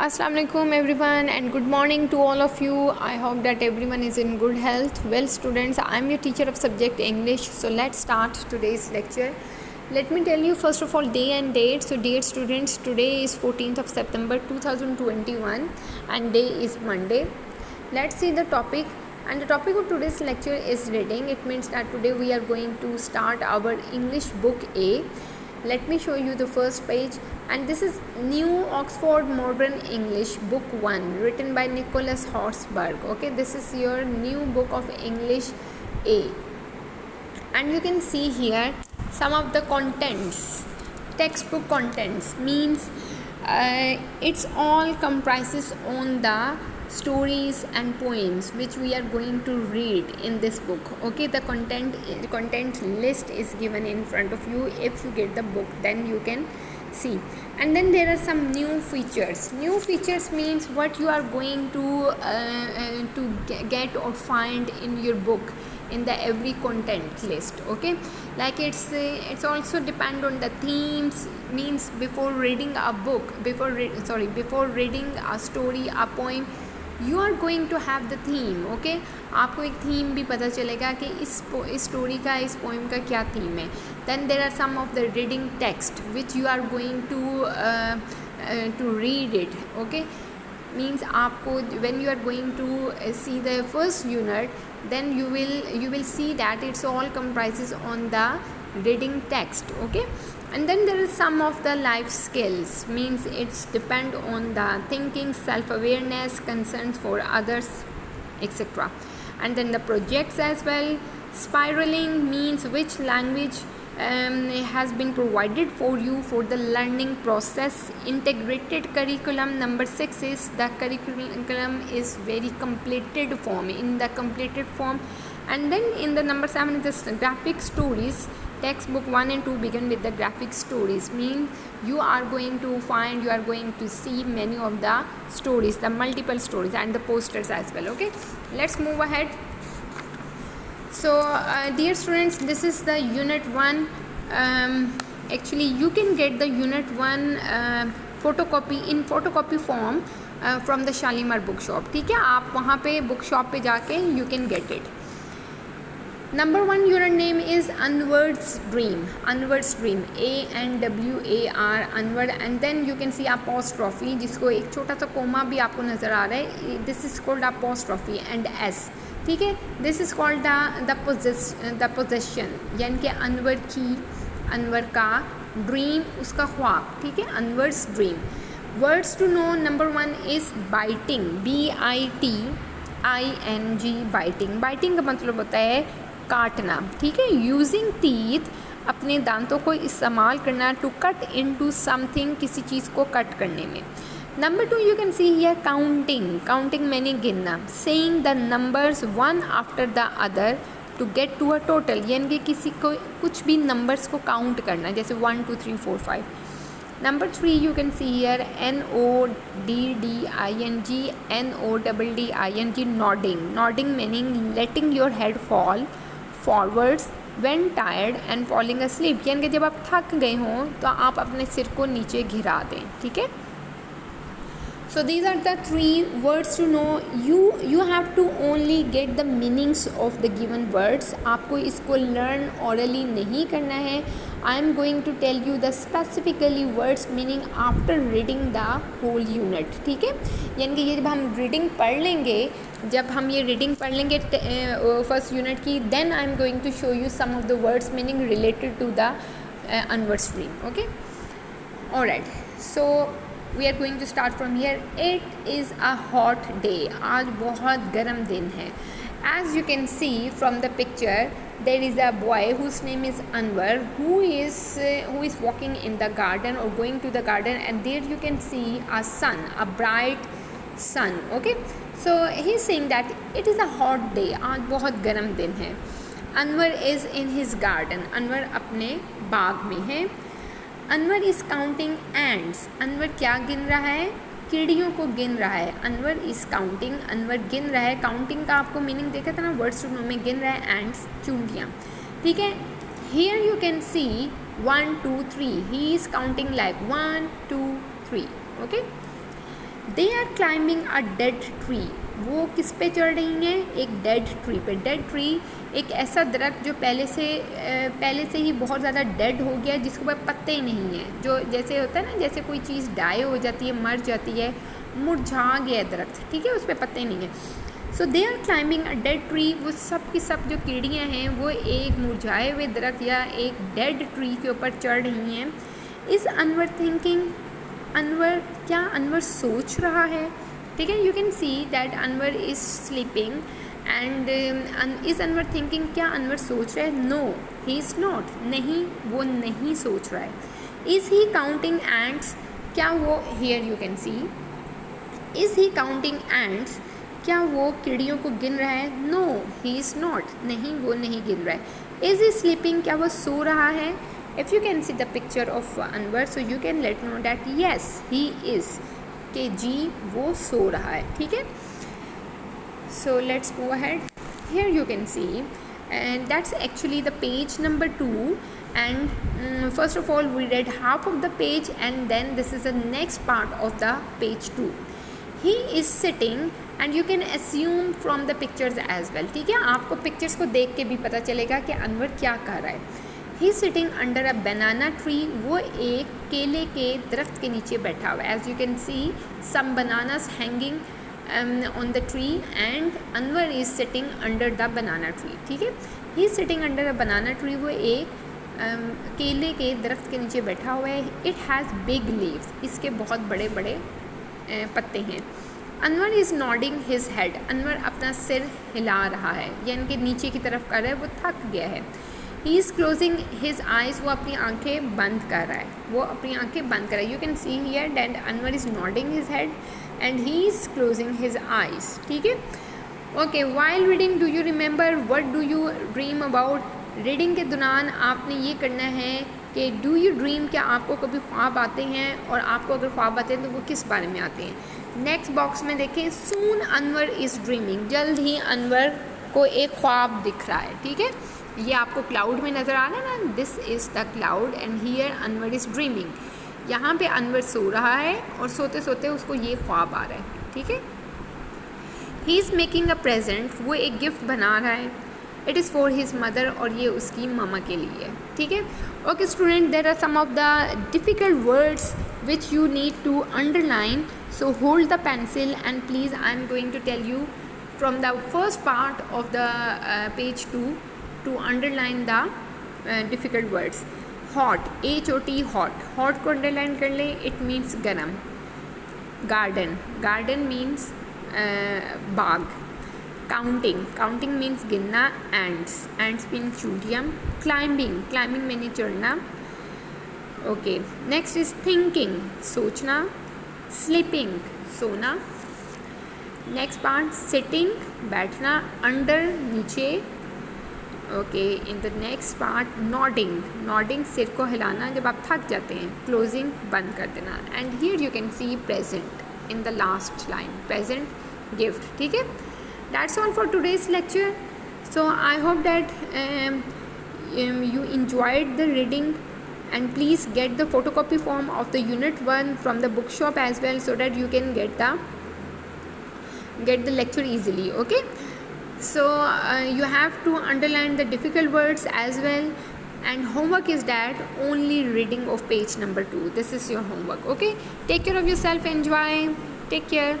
Assalamu alaikum everyone and good morning to all of you. I hope that everyone is in good health. Well students, I am your teacher of subject English. So let's start today's lecture. Let me tell you first of all day and date. So dear students, today is 14th of September 2021 and day is Monday. Let's see the topic, and the topic of today's lecture is reading. It means that today we are going to start our English book A. Let me show you the first page, and this is New Oxford Modern English book 1 written by Nicholas Horsburgh. Okay, this is your new book of English A, and you can see here some of the contents. Textbook contents means it's all comprises on the stories and poems which we are going to read in this book. Okay, the content list is given in front of you. If you get the book, then you can see. And then there are some new features. New features means what you are going to get or find in your book, in the every content list. Okay, like it's also depend on the themes. Means before reading a book, before reading a story, a poem, you are going to have the theme. Okay, आपको एक theme भी पता चलेगा कि इस story का, इस poem का क्या थीम है. Then there are some of the reading text which you are going to read it. Okay, means आपको when you are going to see the first unit, then you will see that it's all comprises on the reading text. Okay, and then there is some of the life skills. Means it's depend on the thinking, self-awareness, concerns for others, etc. And then the projects as well. Spiraling means which language has been provided for you for the learning process. Integrated curriculum. Number 6 is the curriculum is very completed form, in the completed form. And then in the number 7 is the graphic stories. Textbook 1 and 2 begin with the graphic stories. Means you are going to see many of the stories, the multiple stories, and the posters as well. Okay, let's move ahead. So dear students, this is the unit 1. Actually you can get the unit 1 photocopy in photocopy form from the Shalimar bookshop. ठीक है, आप वहाँ पे bookshop पे जाके you can get it. Number 1 unit name is Anwar's Dream. Anwar's Dream, ANWAR, Anwar, and then you can see apostrophe, जिसको एक छोटा सा कोमा भी आपको नज़र आ रहा है. This is called apostrophe and S. ठीक है, this is called the possession, यानी कि अनवर का ड्रीम, उसका ख्वाब. ठीक है, Anwar's dream. Words to know. Number 1 is biting, BITING. Biting, biting का मतलब होता है काटना. ठीक है, यूजिंग टीथ, अपने दांतों को इस्तेमाल करना. टू कट इनटू समथिंग, किसी चीज़ को कट करने में. Number 2 you can see here counting मैंने गिनना. Saying the numbers one after the other to get to a total, यानी कि किसी को कुछ भी numbers को count करना, जैसे 1 2 3 4 5. Number 3 you can see here NODDING, nodding meaning letting your head fall forwards when tired and falling asleep, यानी कि जब आप थक गए हों तो आप अपने सिर को नीचे घिरा दें. ठीक है. So these are the 3 words to know. You have to only get the meanings of the given words. आपको इसको learn orally नहीं करना है. I am going to tell you the specifically words meaning after reading the whole unit. ठीक है, यानी कि ये जब हम reading पढ़ लेंगे, फर्स्ट यूनिट की, then I am going to show you some of the words meaning related to the Anwar's Dream. Okay, alright, so we are going to start from here. It is a hot day. आज बहुत गर्म दिन है. As you can see from the picture, there is a boy whose name is Anwar, who is walking in the garden or going to the garden, and there you can see a sun, a bright sun. Okay, so he is saying that it is a hot day. आज बहुत गर्म दिन है. Anwar is in his garden. Anwar अपने बाग में है. Anwar is counting ends. Anwar क्या गिन रहा है? चिड़ियों को गिन रहा है. अनवर इज़ काउंटिंग, अनवर गिन रहा है. काउंटिंग का आपको मीनिंग देखा था ना, वर्ड्स टू नो में गिन रहा है एंड्स, चूंटियाँ. ठीक है, here you can see 1 2 3. He is counting like 1 2 3. Okay, they are climbing a dead tree, वो किस पे चढ़ रही हैं, एक डेड ट्री पे। डेड ट्री एक ऐसा दरख्त जो पहले से ही बहुत ज़्यादा डेड हो गया है, जिसके ऊपर पत्ते ही नहीं हैं, जो जैसे होता है ना, जैसे कोई चीज़ डाई हो जाती है, मर जाती है, मुरझा गया है दरख्त, ठीक है, उस पर पत्ते नहीं हैं। So they are climbing a dead tree, वो सब की सब जो कीड़ियाँ हैं वो एक मुरझाए हुए दरख्त या एक डेड ट्री के ऊपर चढ़ रही हैं। इज़ अनवर थिंकिंग, अनवर क्या, अनवर सोच रहा है, ठीक है। You can see that Anwar is sleeping and is Anwar thinking, क्या अनवर सोच रहा है, नो ही इज़ नॉट, नहीं वो नहीं सोच रहा है। इज़ ही काउंटिंग एंट्स, क्या वो, here you can C, is he counting ants, क्या वो कीड़ियों को गिन रहा है, नो ही इज़ नॉट, नहीं वो नहीं गिन रहा है। इज़ ही स्लीपिंग, क्या वो सो रहा है। If you can see the picture of Anwar, so you can let know that yes he is, के जी वो सो रहा है, ठीक है। So let's go ahead, here you can C and that's actually the page number 2, and first of all we read half of the page and then this is the next part of the page 2. He is sitting and you can assume from the pictures as well, ठीक है, आपको pictures को देख के भी पता चलेगा कि अनवर क्या कर रहा है। He is sitting under a banana tree, वो एक केले के दरख्त के नीचे बैठा हुआ है। As you can see some bananas hanging on the tree and Anwar is sitting under the banana tree, ठीक है। he is sitting under a banana tree, वो एक केले के दरख्त के नीचे बैठा हुआ है। it has big leaves, इसके बहुत बड़े बड़े पत्ते हैं। Anwar is nodding his head, Anwar अपना सिर हिला रहा है, यानी कि नीचे की तरफ कर रहा है, वो थक गया है। He is closing his eyes, वो अपनी आंखें बंद कर रहा है, वो अपनी आंखें बंद कर रहा है। You can see here that Anwar is nodding his head and he is closing his eyes, ठीक है। Okay, while reading do you remember what do you dream about, reading के दौरान आपने ये करना है कि डू यू ड्रीम, क्या आपको कभी ख्वाब आते हैं, और आपको अगर ख्वाब आते हैं तो वो किस बारे में आते हैं। नेक्स्ट बॉक्स में देखें, सून अनवर इज़ ड्रीमिंग, जल्द ही अनवर को एक ख्वाब दिख रहा है, ठीक है। ये आपको क्लाउड में नज़र आ रहा है ना, this is the cloud and here Anwar is dreaming, यहाँ पे अनवर सो रहा है और सोते सोते उसको ये ख्वाब आ रहा है, ठीक है। He is making a present, वो एक गिफ्ट बना रहा है। It is for his mother, और ये उसकी ममा के लिए है, ठीक है। Okay student, there are some of the difficult words which you need to underline, so hold the pencil and please I am going to tell you from the first part of the page 2 to underline the difficult words. Hot, H-O-T, hot, hot को underline कर लें, it means गरम। Garden, garden means बाग। Counting, counting means गिनना। Ants, ants means चूंटियाँ। Climbing, climbing मैंने चढ़ना। Okay, next is thinking, सोचना। Sleeping, सोना। Next part, sitting, बैठना। Under, नीचे। Okay, in the next part nodding, nodding सिर को हिलाना जब आप थक जाते हैं। क्लोजिंग, बंद कर देना। And here you can C present in the last line, present gift, ठीक है। That's all for today's lecture. So I hope that you enjoyed the reading, and please get the photocopy form of the unit 1 from the bookshop as well, so that you can get the lecture easily, okay. So you have to underline the difficult words as well, and homework is that only reading of page number 2. This is your homework, okay. Take care of yourself, enjoy, take care.